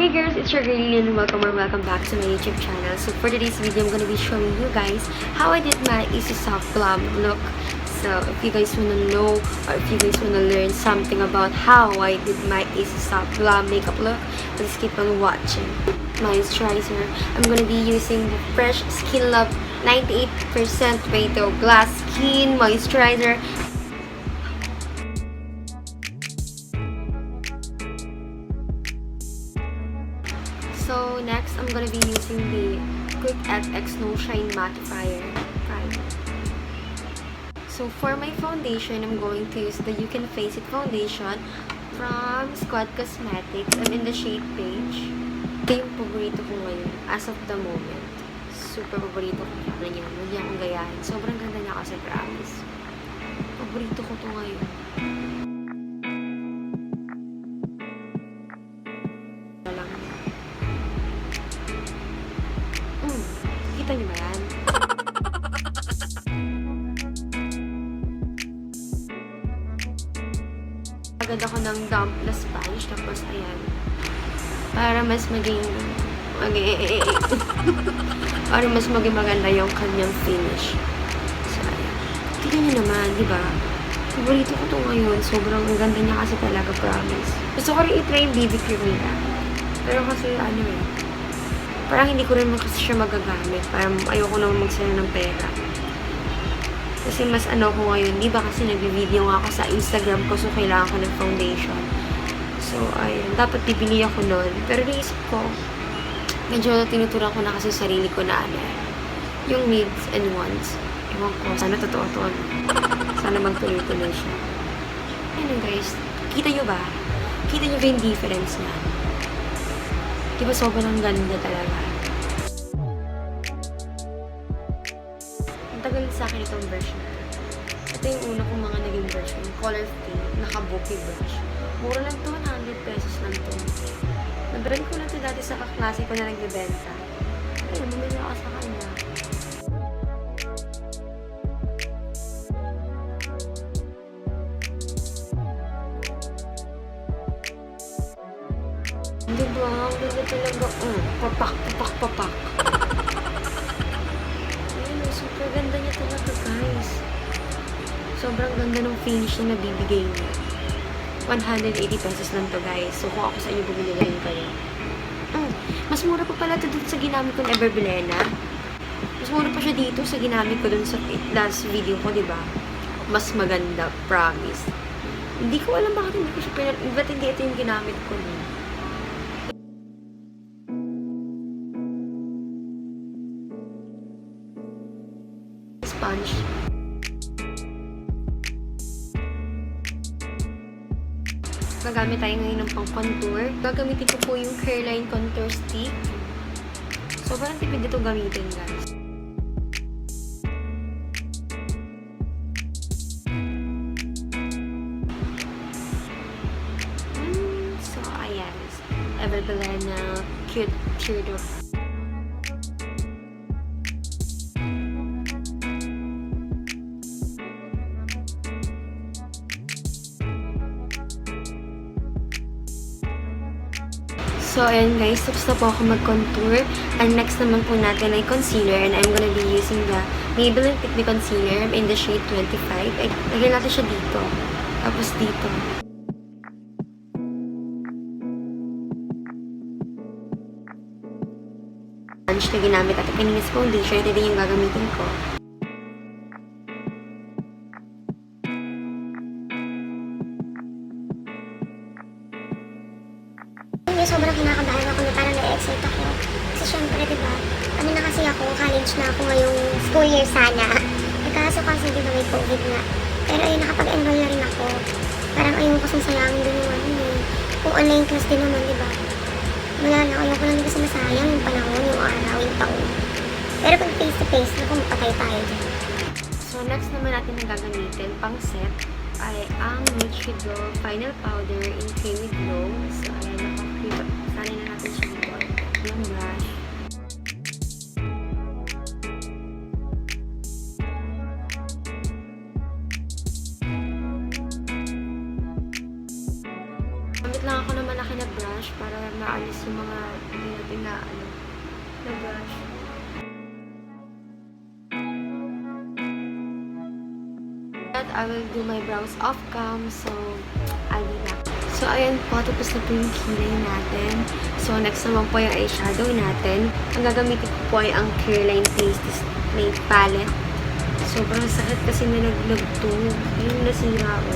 Hey girls, it's your girl Liezel and welcome back to my YouTube channel. So for today's video, I'm gonna be showing you guys how I did my Easy Soft GLAM look. So if you guys wanna know or if you guys wanna learn something about how I did my Easy Soft GLAM makeup look, please keep on watching. Moisturizer, I'm gonna be using the Fresh Skin Love 98% Rato Glass Skin Moisturizer. So next, I'm gonna be using the Quick FX No Shine Mattifier Primer. So for my foundation, I'm going to use the You Can Face It foundation from Squad Cosmetics. I'm in the shade Beige. Ito yung paborito ko ngayon as of the moment. Super paborito ko siya niya. Huwag niya akong gayahin. Sobrang ganda niya kasi, promise. Paborito ko to ngayon. Kita niyo ba yan? Agad ako ng damp na sponge, tapos ayan. Para mas maging maganda yung kanyang finish. So, ayan. Tignan niyo naman, di ba? Favorito ko to ngayon. Sobrang ganda niya kasi talaga, promise. Gusto ko rin i-try yung BB cream nila. Pero kasi ano eh, parang hindi ko rin kasi siya magagamit. Parang ayoko naman magsaya ng pera. Kasi mas ano ko ngayon, di ba kasi nag-video nga ako sa Instagram ko, so kailangan ko ng foundation. So, ayun. Dapat bibili ako nun. Pero naisip ko, medyo tinuturan ko na kasi sarili ko na ano, yung needs and wants. Ewan ko, sana totoo to. Sana magtuloy-tuloy siya. Ayun guys, kita nyo ba? Kita nyo ba yung difference niya? Diba sobrang ganda talaga? Ang tagal sa akin itong version. Ito yung una kong mga naging version. Color pink, naka-bouquet brush. Mura lang to, 100 pesos lang to. Nabrand ko lang ito dati sa kaklase ko na nagbibenta. Ayun, bumili ako sa kanya. Diba? Ang ganda talaga. Papak. Ayun, super ganda niya talaga, guys. Sobrang ganda ng finish na nabibigay niya. 180 pesos lang to, guys. So, kung ako sa inyo, bumili na yun kayo. Mas mura pa pala ito dun sa ginamit ko na Everbilena. Mas mura pa siya dito sa ginamit ko dun sa last video ko, diba? Mas maganda, promise. Hindi ko alam bakit hindi ko siya ba't hindi ito yung ginamit ko nun. Sponge. Gagamit tayo ngayon ng pang-contour. Gagamitin ko po yung Curline Contour Stick. Sobrang tipid dito gamitin, guys. So, ayan. Everbilena Cute Teardrop. So, ayan guys, tapos na po ako mag-contour. And next naman po natin ay concealer. And I'm gonna be using the Maybelline Fit Me Concealer in the shade 25. Ay, lagyan natin siya dito. Tapos dito. Sponge na ginamit at kaninis foundation. Ito din yung gagamitin ko. Sobrang kinakabahan ako na parang na-excite ako. Kasi syempre, diba, ano na kasi ako, college na ako ngayong school year sana. Kaso kasi, diba, may COVID nga. Pero ayun, nakapag-enroll na rin ako. Parang ayun ko sayangin din yung ano eh. Kung online class din naman, diba. Wala na, ayun ko lang din kasi masayang yung panahon, yung araw, yung taon. Pero pag face-to-face, naku, magpatay tayo dyan. So, next naman natin na gagamitin pang set ay ang Nude Glow Final Powder in Creamy Glow. So, ayan, sanay na natin siya dito. Yung brush. Gamit lang ako naman akin na brush para maalis yung mga hindi natin na brush. That I will do my brows off cam, so I'll be back. So, ayan po, tapos na po yung kilay natin. So, next naman po yung eyeshadow natin. Ang gagamitin ko po ay ang Careline Plate Palette. Sobrang sakit kasi nalaglag-to. Ayun, nasira o.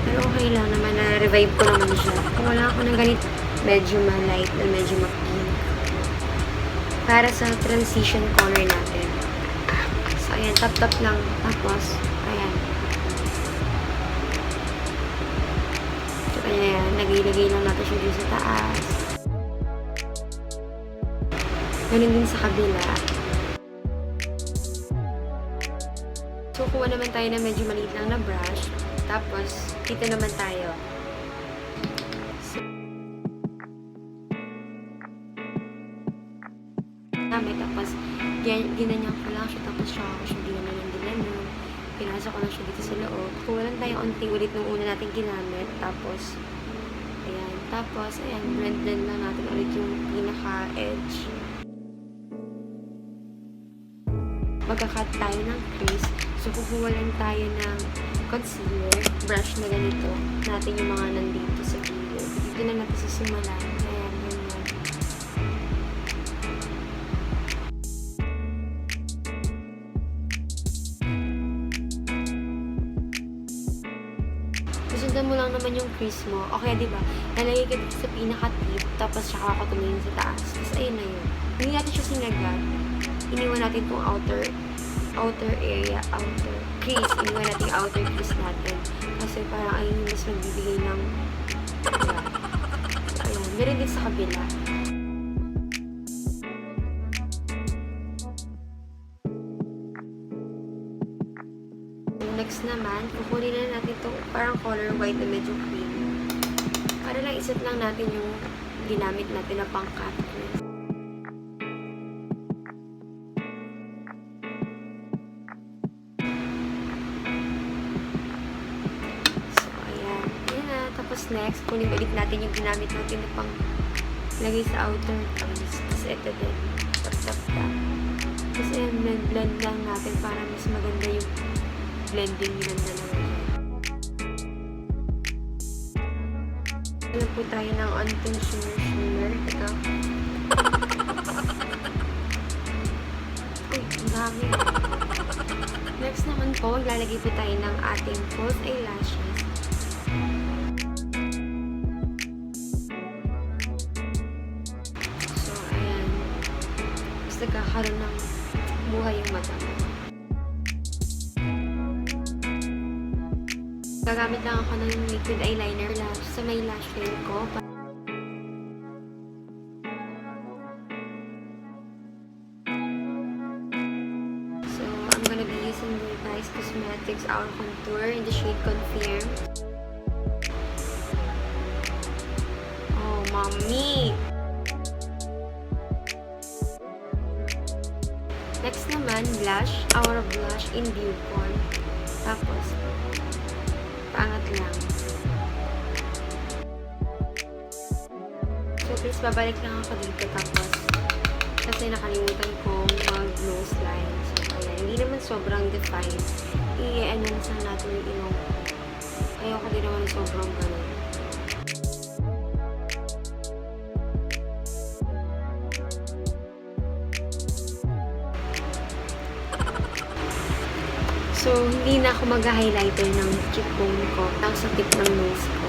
Pero okay lang naman, na-revive ko naman siya. Kung wala ako ng ganito, medyo ma-light na medyo ma-pink. Para sa transition color natin. So, ayan, tap-tap lang. Tapos, ayan. Ayan, nagilagay lang natin siya dito sa taas. Ganun din sa kabila. So, kuha naman tayo na medyo maliit lang na brush. Tapos, dito naman tayo. So, tapos, ginanyan ko lang siya. Tapos, siya ginanon. Pinasok ko lang siya dito sa loob. Kuha lang tayo unti ulit nung una natin ginamit. Tapos, ayan, blend lang natin ulit yung pinaka-edge. Magka-cut tayo ng crease. So, kukuha lang tayo ng concealer, brush na ganito, natin yung mga nandito sa gilid. Dito na natin sisimulan. Ayan, ganyan. Susundan mo lang naman yung crease mo. Okay, di ba? Nalagay ka dito sa pinaka-tip, tapos saka ako tumingin sa taas. Tapos, ayun na yun. Hindi natin siya sinagad. Iniwan natin itong outer crease. Iniwan natin yung outer crease natin. Kasi parang ayun mas magbibigay ng so, ayun. Meron din sa kabila. Next naman, kukunin na natin itong parang color white na medyo cream. Para lang isat lang natin yung ginamit natin na pang-cut crease. So, ayan. Yan na. Tapos next, kunin ulit natin yung ginamit natin na pang-lagay sa outer crease. Tapos ito din. Tap-tap. Tapos ayan, blend lang natin para mas maganda yung blending nilang dalawa yan. Alam po tayo ng unting shimmer. Ito. Uy, ang dami. Next naman po, lalagay po tayo ng ating false eyelashes. So, ayan. Mas nagkakaroon ng buhay yung mata mo. Gagamit lang ako ng liquid eyeliner sa may lash line ko. So, I'm gonna be using the Liezel Cosmetics Hour Contour in the shade Confirm. Oh, mommy! Next naman, blush. Our blush in Viewpon. Tapos, pangat lang. So, please, babalik lang ako dito. Tapos, kasi nakalimutan kong mag-nose line. So, ayan. Hindi naman sobrang defined. I-enhance lang natin yung ilong. Ayoko din naman sobrang ganun. So, hindi na ako mag-highlighter ng cheekbone ko lang sa tip ng nose ko.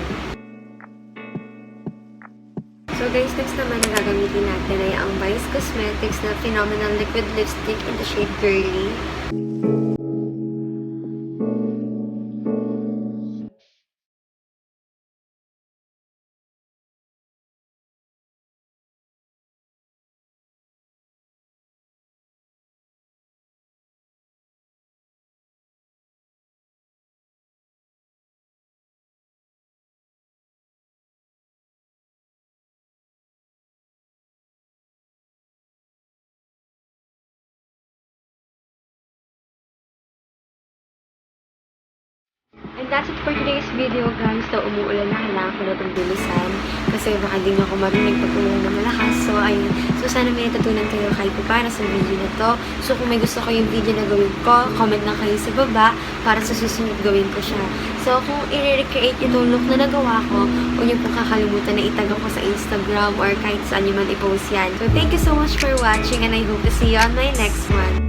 So, guys, next naman na gagamitin natin ay ang Liezel Cosmetics na Phenomenal Liquid Lipstick in the shade Girly. that's it for today's video, guys. So, umuulan na, kailangan ko na itong bilisan. Kasi baka hindi nyo ako marinig pag umulan na malakas. So, ayun. So, sana may natutunan kayo kahit pa para sa video na to. So, kung may gusto ko yung video na gawin ko, comment lang kayo sa baba para sa susunod gawin ko siya. So, kung i-recreate yung look na nagawa ko, huwag nyo pong kakalimutan na itag ako sa Instagram or kahit saan nyo man i-post yan. So, thank you so much for watching and I hope to see you on my next one.